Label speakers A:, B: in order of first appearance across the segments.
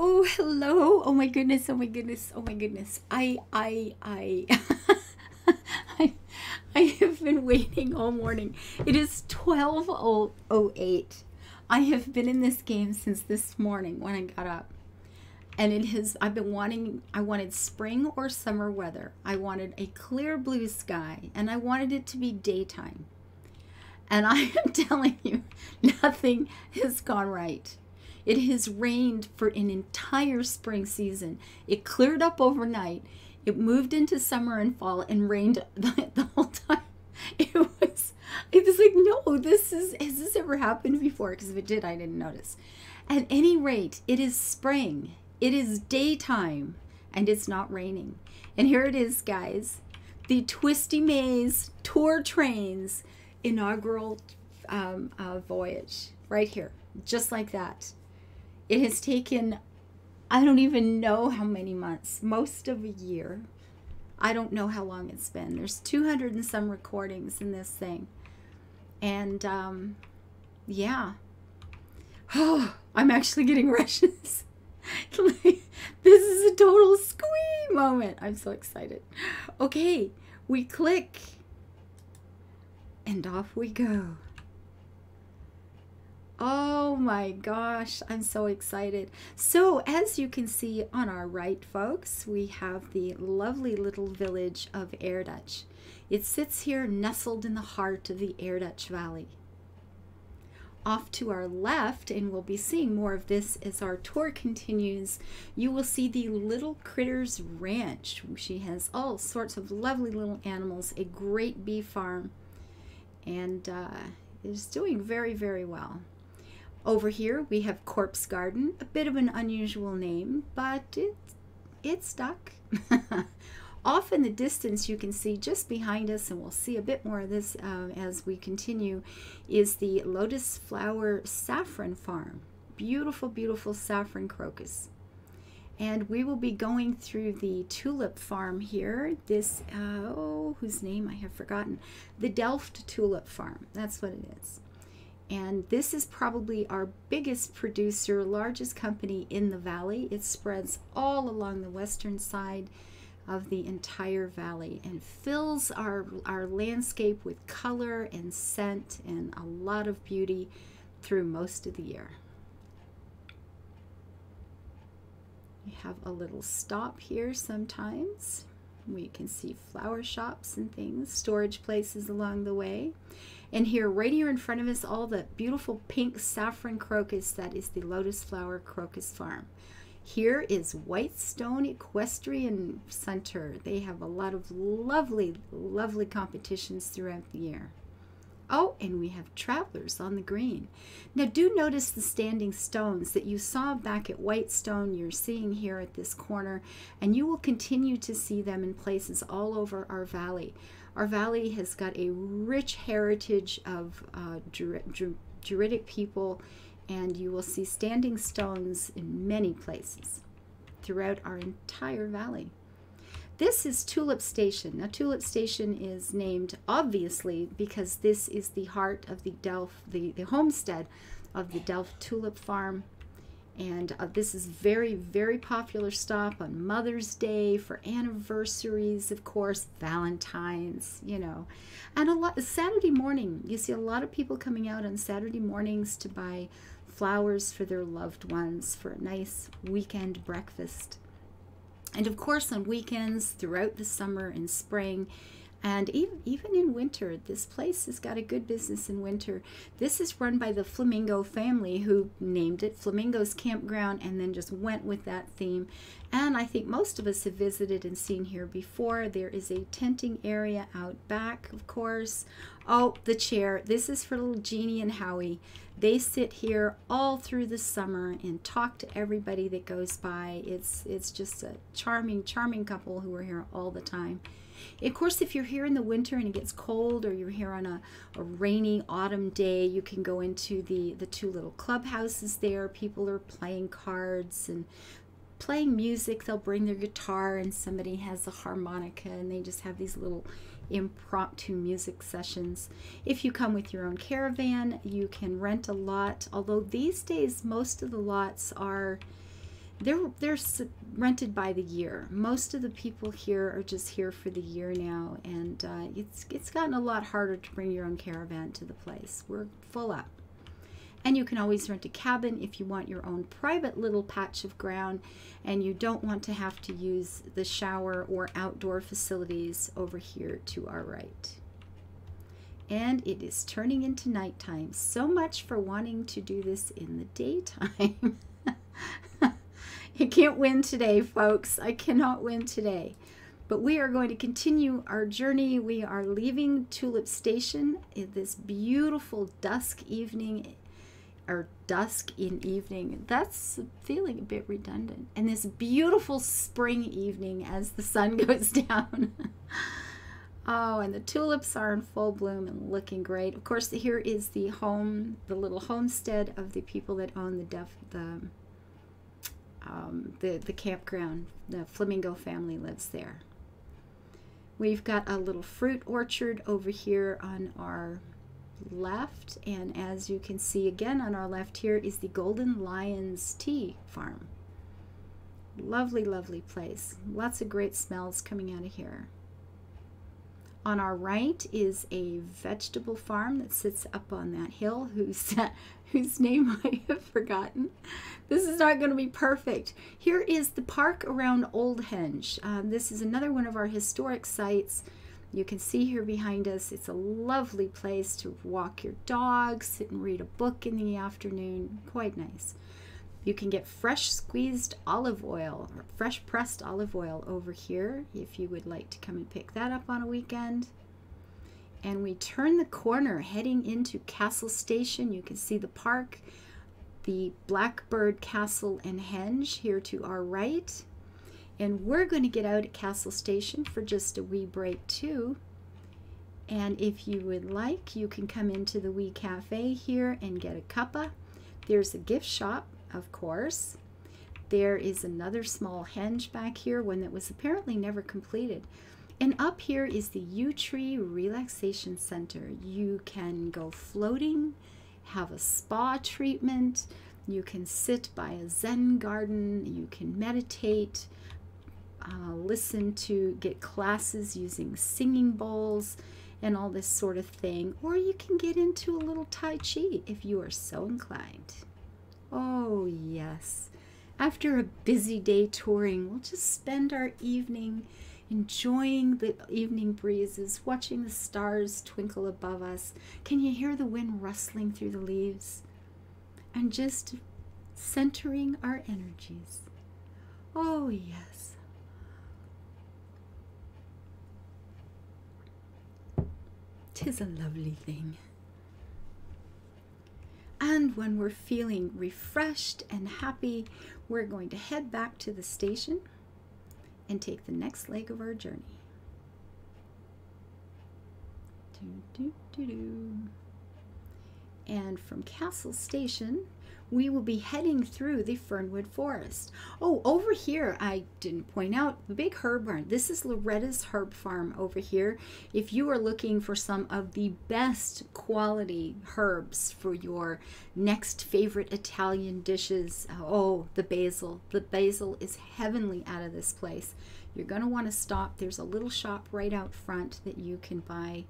A: Oh, hello. Oh my goodness. Oh my goodness. Oh my goodness. I, I have been waiting all morning. It is 12:08. I have been in this game since this morning when I got up. And I've been I wanted spring or summer weather. I wanted a clear blue sky, and I wanted it to be daytime. And I am telling you, nothing has gone right. It has rained for an entire spring season. It cleared up overnight. It moved into summer and fall and rained the whole time. It was like, no, has this ever happened before? Because if it did, I didn't notice. At any rate, it is spring. It is daytime, and it's not raining. And here it is, guys. The Twisty Maze Tour Train's inaugural voyage. Right here. Just like that. It has taken, I don't even know how many months. Most of a year. I don't know how long it's been. There's 200 and some recordings in this thing. And, yeah. Oh, I'm actually getting rushes. This is a total squee moment. I'm so excited. Okay, we click. And off we go. Oh my gosh, I'm so excited. So as you can see on our right, folks, we have the lovely little village of Erdutch. It sits here nestled in the heart of the Erdutch Valley. Off to our left, and we'll be seeing more of this as our tour continues, you will see the Little Critters Ranch. She has all sorts of lovely little animals, a great bee farm, and is doing very, very well. Over here we have Corpse Garden, a bit of an unusual name, but it stuck. Off in the distance you can see just behind us, and we'll see a bit more of this as we continue, is the Lotus Flower Saffron Farm. Beautiful, beautiful saffron crocus. And we will be going through the Tulip Farm here. This, whose name I have forgotten. The Delft Tulip Farm, that's what it is. And this is probably our biggest producer, largest company in the valley. It spreads all along the western side of the entire valley and fills our landscape with color and scent and a lot of beauty through most of the year. We have a little stop here sometimes. We can see flower shops and things, storage places along the way. And here, right here in front of us, all the beautiful pink saffron crocus, that is the Lotus Flower Crocus Farm. Here is Whitestone Equestrian Center. They have a lot of lovely, lovely competitions throughout the year. Oh, and we have travelers on the green. Now do notice the standing stones that you saw back at Whitestone, you're seeing here at this corner, and you will continue to see them in places all over our valley. Our valley has got a rich heritage of Druidic people, and you will see standing stones in many places throughout our entire valley. This is Tulip Station. Now Tulip Station is named obviously because this is the heart of the Delft, the homestead of the Delft Tulip Farm. And this is very, very popular stop on Mother's Day, for anniversaries, of course, Valentine's, you know. And Saturday morning, you see a lot of people coming out on Saturday mornings to buy flowers for their loved ones for a nice weekend breakfast. And of course on weekends throughout the summer and spring, and even in winter, this place has got a good business in winter. This is run by the Flamingo family, who named it Flamingos Campground and then just went with that theme. And I think most of us have visited and seen here before. There is a tenting area out back, of course. Oh, the chair. This is for little Jeannie and Howie. They sit here all through the summer and talk to everybody that goes by. It's just a charming, charming couple who are here all the time. Of course, if you're here in the winter and it gets cold, or you're here on a rainy autumn day, you can go into the two little clubhouses there. People are playing cards and playing music. They'll bring their guitar, and somebody has a harmonica, and they just have these little impromptu music sessions. If you come with your own caravan, you can rent a lot, although these days most of the lots are rented by the year. Most of the people here are just here for the year now, and it's gotten a lot harder to bring your own caravan to the place. We're full up. And you can always rent a cabin if you want your own private little patch of ground and you don't want to have to use the shower or outdoor facilities over here to our right. And it is turning into nighttime. So much for wanting to do this in the daytime. I can't win today, folks. I cannot win today. But we are going to continue our journey. We are leaving Tulip Station in this beautiful dusk evening, or dusk in evening. That's feeling a bit redundant. And this beautiful spring evening as the sun goes down. Oh, and the tulips are in full bloom and looking great. Of course, here is the home, the little homestead of the people that own the campground. The Flamingo family lives there. We've got a little fruit orchard over here on our left, and as you can see again on our left here is the Golden Lions Tea Farm. Lovely, lovely place. Lots of great smells coming out of here. On our right is a vegetable farm that sits up on that hill, whose name I have forgotten. This is not going to be perfect. Here is the park around Old Henge. This is another one of our historic sites. You can see here behind us, it's a lovely place to walk your dog, sit and read a book in the afternoon. Quite nice. You can get fresh squeezed olive oil or fresh pressed olive oil over here if you would like to come and pick that up on a weekend. And we turn the corner heading into Castle Station. You can see the park, the Blackbird Castle and Henge here to our right. And we're going to get out at Castle Station for just a wee break too. And if you would like, you can come into the wee cafe here and get a cuppa. There's a gift shop, of course. There is another small henge back here, one that was apparently never completed. And up here is the Yew Tree Relaxation Center. You can go floating, have a spa treatment, you can sit by a Zen garden, you can meditate, get classes using singing bowls and all this sort of thing. Or you can get into a little Tai Chi if you are so inclined. Oh yes, after a busy day touring, we'll just spend our evening enjoying the evening breezes, watching the stars twinkle above us. Can you hear the wind rustling through the leaves? And just centering our energies. Oh yes. 'Tis a lovely thing. And when we're feeling refreshed and happy, we're going to head back to the station and take the next leg of our journey. And from Castle Station, we will be heading through the Fernwood Forest. Oh, over here, I didn't point out the big herb barn. This is Loretta's Herb Farm over here. If you are looking for some of the best quality herbs for your next favorite Italian dishes, oh, the basil. The basil is heavenly out of this place. You're going to want to stop. There's a little shop right out front that you can buy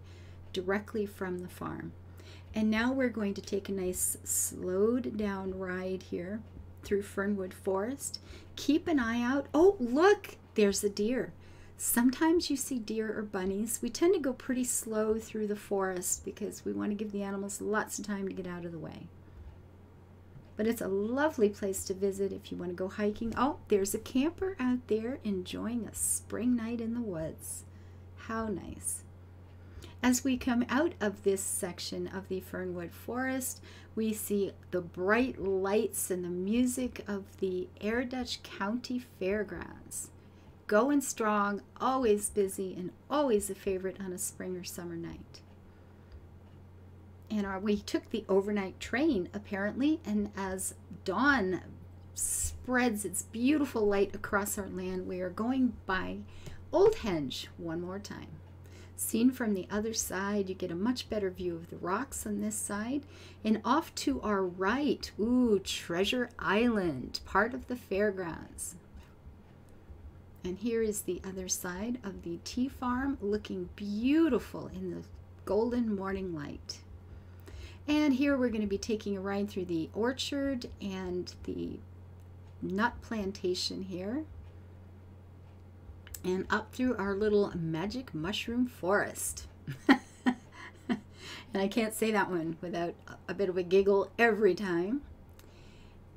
A: directly from the farm. And now we're going to take a nice slowed down ride here through Fernwood Forest. Keep an eye out. Oh, look, there's a deer. Sometimes you see deer or bunnies. We tend to go pretty slow through the forest because we want to give the animals lots of time to get out of the way. But it's a lovely place to visit if you want to go hiking. Oh, there's a camper out there enjoying a spring night in the woods. How nice. As we come out of this section of the Fernwood Forest, we see the bright lights and the music of the Air Dutch County Fairgrounds. Going strong, always busy, and always a favorite on a spring or summer night. And we took the overnight train, apparently, and as dawn spreads its beautiful light across our land, we are going by Old Henge one more time. Seen from the other side, you get a much better view of the rocks on this side. And off to our right, ooh, Treasure Island, part of the fairgrounds. And here is the other side of the tea farm, looking beautiful in the golden morning light. And here we're going to be taking a ride through the orchard and the nut plantation here. And up through our little magic mushroom forest. And I can't say that one without a bit of a giggle every time.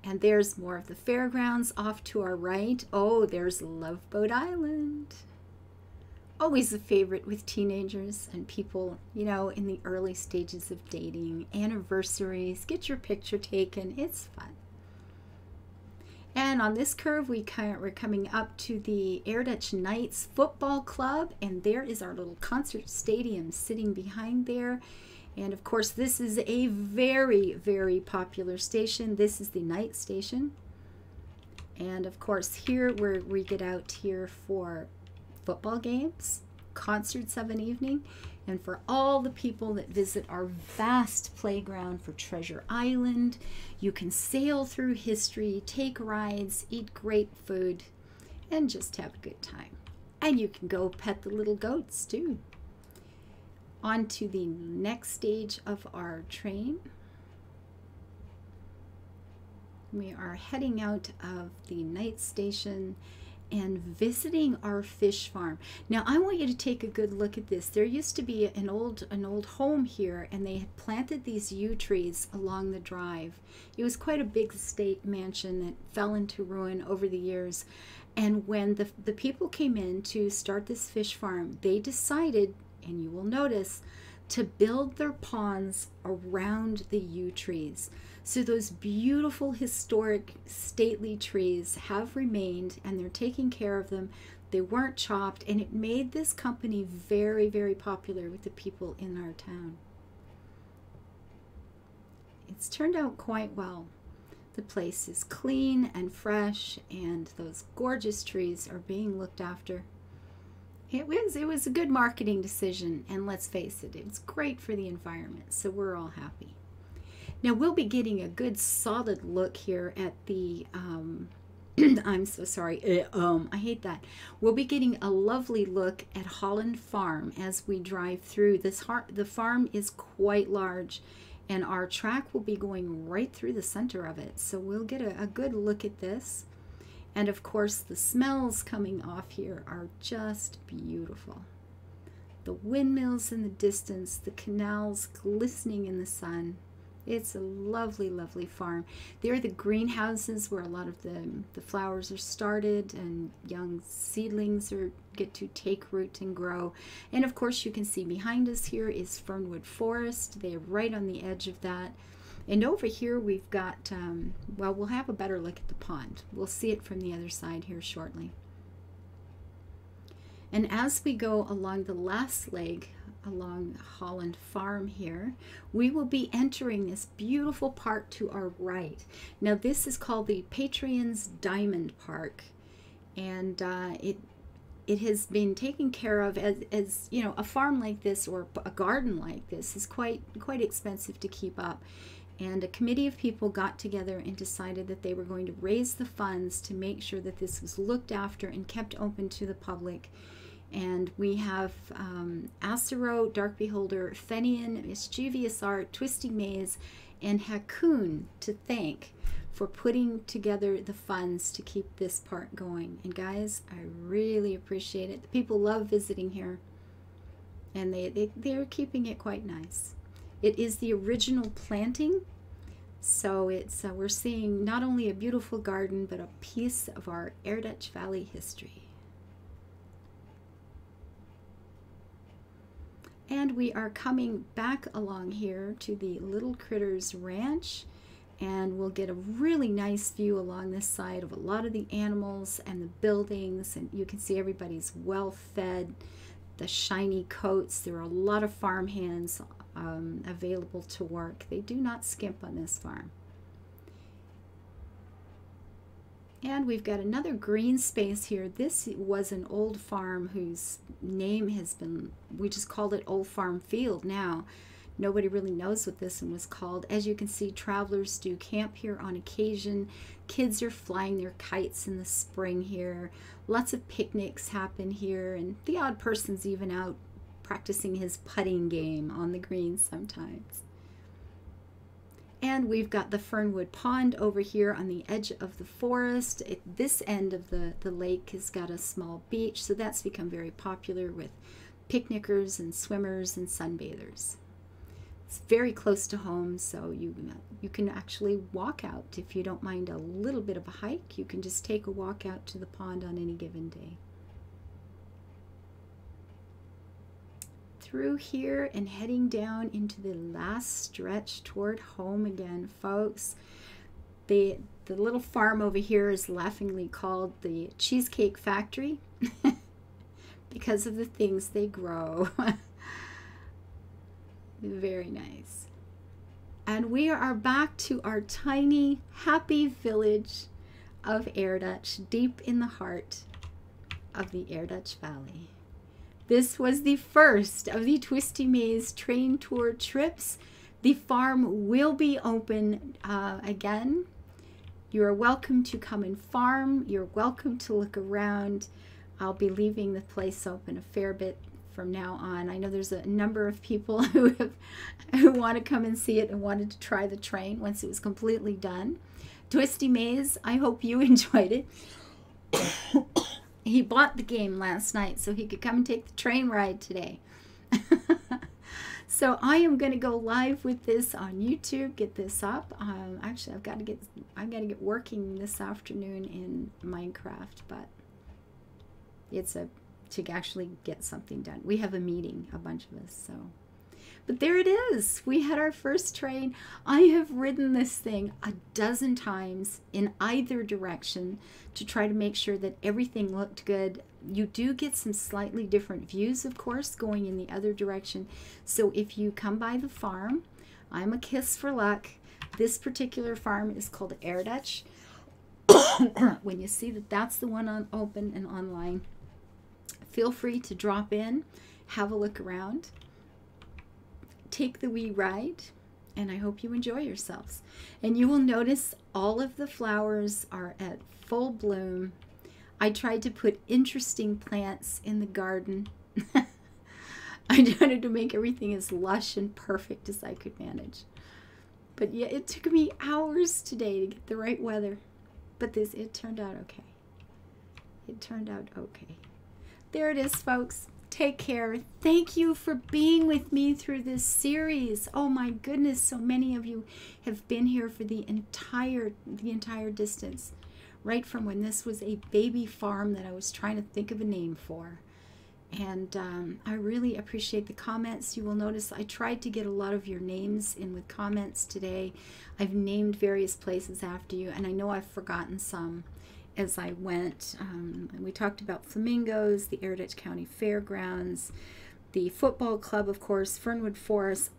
A: And there's more of the fairgrounds off to our right. Oh, there's Love Boat Island. Always a favorite with teenagers and people, you know, in the early stages of dating, anniversaries, get your picture taken. It's fun. And on this curve, we're coming up to the Erdutch Knights Football Club, and there is our little concert stadium sitting behind there. And of course, this is a very, very popular station. This is the night station. And of course, here where we get out here for football games, concerts of an evening, and for all the people that visit our vast playground for Treasure Island. You can sail through history, take rides, eat great food, and just have a good time. And you can go pet the little goats too. On to the next stage of our train. We are heading out of the night station and visiting our fish farm. Now I want you to take a good look at this. There used to be an old home here, and they had planted these yew trees along the drive. It was quite a big estate mansion that fell into ruin over the years. And when the people came in to start this fish farm, they decided, and you will notice, to build their ponds around the yew trees. So those beautiful, historic, stately trees have remained, and they're taking care of them. They weren't chopped, and it made this company very, very popular with the people in our town. It's turned out quite well. The place is clean and fresh, and those gorgeous trees are being looked after. It was a good marketing decision, and let's face it, it's great for the environment, so we're all happy. Now we'll be getting a good solid look here at the, I'm so sorry, I hate that. We'll be getting a lovely look at Holland Farm as we drive through. The farm is quite large, and our track will be going right through the center of it. So we'll get a good look at this. And of course, the smells coming off here are just beautiful. The windmills in the distance, the canals glistening in the sun. It's a lovely, lovely farm. There are the greenhouses where a lot of the flowers are started, and young seedlings get to take root and grow. And of course, you can see behind us here is Fernwood Forest. They're right on the edge of that. And over here we've got, well, we'll have a better look at the pond. We'll see it from the other side here shortly. And as we go along the last leg along Holland Farm here, we will be entering this beautiful park to our right. Now this is called the Patreon's Diamond Park, and it has been taken care of as you know, a farm like this or a garden like this is quite expensive to keep up. And a committee of people got together and decided that they were going to raise the funds to make sure that this was looked after and kept open to the public. And we have Acero, Dark Beholder, Fenian, Mischievous Art, Twisty Maze, and Hakoon to thank for putting together the funds to keep this park going. And guys, I really appreciate it. The people love visiting here, and they're keeping it quite nice. It is the original planting, so it's we're seeing not only a beautiful garden, but a piece of our Erdutch Valley history. And we are coming back along here to the Little Critters Ranch, and we'll get a really nice view along this side of a lot of the animals and the buildings, and you can see everybody's well fed, the shiny coats. There are a lot of farm hands available to work. They do not skimp on this farm. And we've got another green space here. This was an old farm whose name has been, we just called it Old Farm Field now. Nobody really knows what this one was called. As you can see, travelers do camp here on occasion. Kids are flying their kites in the spring here. Lots of picnics happen here, and the odd person's even out practicing his putting game on the greens sometimes. And we've got the Fernwood Pond over here on the edge of the forest. This end of the lake has got a small beach, so that's become very popular with picnickers and swimmers and sunbathers. It's very close to home, so you can actually walk out. If you don't mind a little bit of a hike, you can just take a walk out to the pond on any given day. Through here and heading down into the last stretch toward home again, folks. The little farm over here is laughingly called the Cheesecake Factory because of the things they grow. Very nice. And we are back to our tiny, happy village of Erdutch, deep in the heart of the Erdutch Valley. This was the first of the Twisty Maze train tour trips. The farm will be open again. You are welcome to come and farm. You're welcome to look around. I'll be leaving the place open a fair bit from now on. I know there's a number of people who want to come and see it and wanted to try the train once it was completely done. Twisty Maze, I hope you enjoyed it. He bought the game last night so he could come and take the train ride today. So I am going to go live with this on YouTube, get this up. Actually, I've got to get working this afternoon in Minecraft, but it's to actually get something done. We have a meeting, a bunch of us, so. But there it is. We had our first train. I have ridden this thing a dozen times in either direction to try to make sure that everything looked good. You do get some slightly different views, of course, going in the other direction. So if you come by the farm, I'm a kiss for luck. This particular farm is called Erdutch. When you see that that's the one on open and online, feel free to drop in, have a look around, take the wee ride, and I hope you enjoy yourselves. And you will notice all of the flowers are at full bloom. I tried to put interesting plants in the garden. I wanted to make everything as lush and perfect as I could manage. But yeah, it took me hours today to get the right weather. But it turned out okay. It turned out okay. There it is, folks. Take care. Thank you for being with me through this series. Oh my goodness, so many of you have been here for the entire distance, right from when this was a baby farm that I was trying to think of a name for. And I really appreciate the comments. You will notice I tried to get a lot of your names in with comments today. I've named various places after you, and I know I've forgotten some as I went. And we talked about Flamingos, the Erdutch County Fairgrounds, the football club, of course, Fernwood Forest,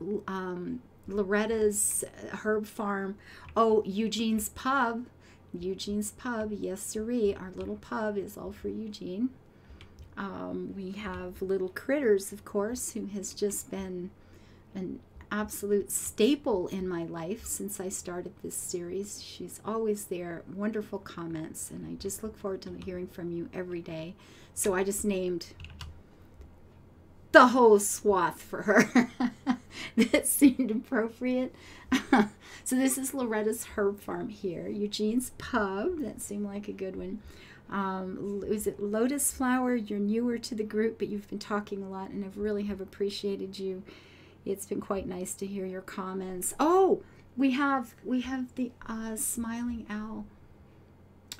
A: Loretta's herb farm, oh, Eugene's pub. Eugene's pub, yes sirree, our little pub is all for Eugene. We have Little Critters, of course, who has just been an absolute staple in my life since I started this series. She's always there, wonderful comments, and I just look forward to hearing from you every day. So I just named the whole swath for her that seemed appropriate. So this is Loretta's herb farm here. Eugene's pub, that seemed like a good one. Was it Lotus Flower? You're newer to the group, but you've been talking a lot, and I really have appreciated you. It's been quite nice to hear your comments. Oh, we have the Smiling Owl.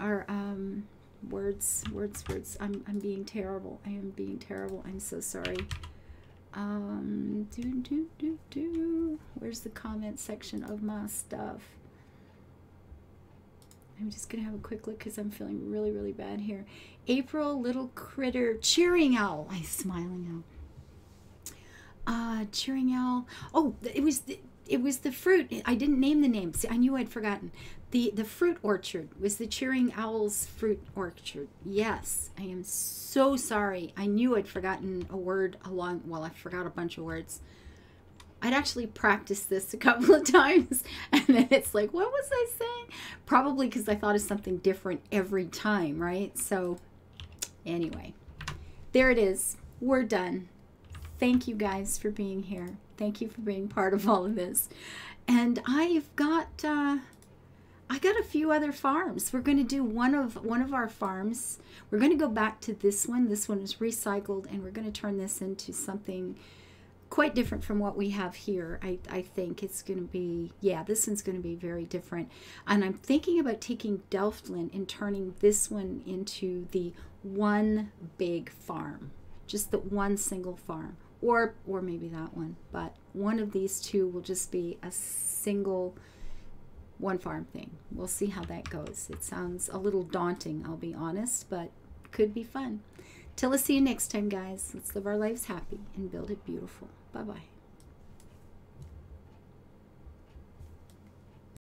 A: Our words. I'm being terrible. I am being terrible. I'm so sorry. Where's the comment section of my stuff? I'm just gonna have a quick look because I'm feeling really, really bad here. April, Little Critter, Cheering Owl. Smiling Owl. Cheering Owl. Oh, it was the fruit. I didn't name the name. See, I knew I'd forgotten. The fruit orchard was the Cheering Owl's fruit orchard. Yes, I am so sorry. I knew I'd forgotten a word well, I forgot a bunch of words. I'd actually practiced this a couple of times, and then it's like, what was I saying? Probably because I thought of something different every time, right? So anyway, there it is. We're done. Thank you guys for being here. Thank you for being part of all of this. And I've got I got a few other farms. We're going to do one of our farms. We're going to go back to this one. This one is recycled, and we're going to turn this into something quite different from what we have here. I think it's going to be, yeah, this one's going to be very different. And I'm thinking about taking Delftland and turning this one into the one big farm. Just the one single farm. Or maybe that one. But one of these two will just be a single one farm thing. We'll see how that goes. It sounds a little daunting, I'll be honest, but could be fun. Till I see you next time, guys. Let's live our lives happy and build it beautiful. Bye-bye.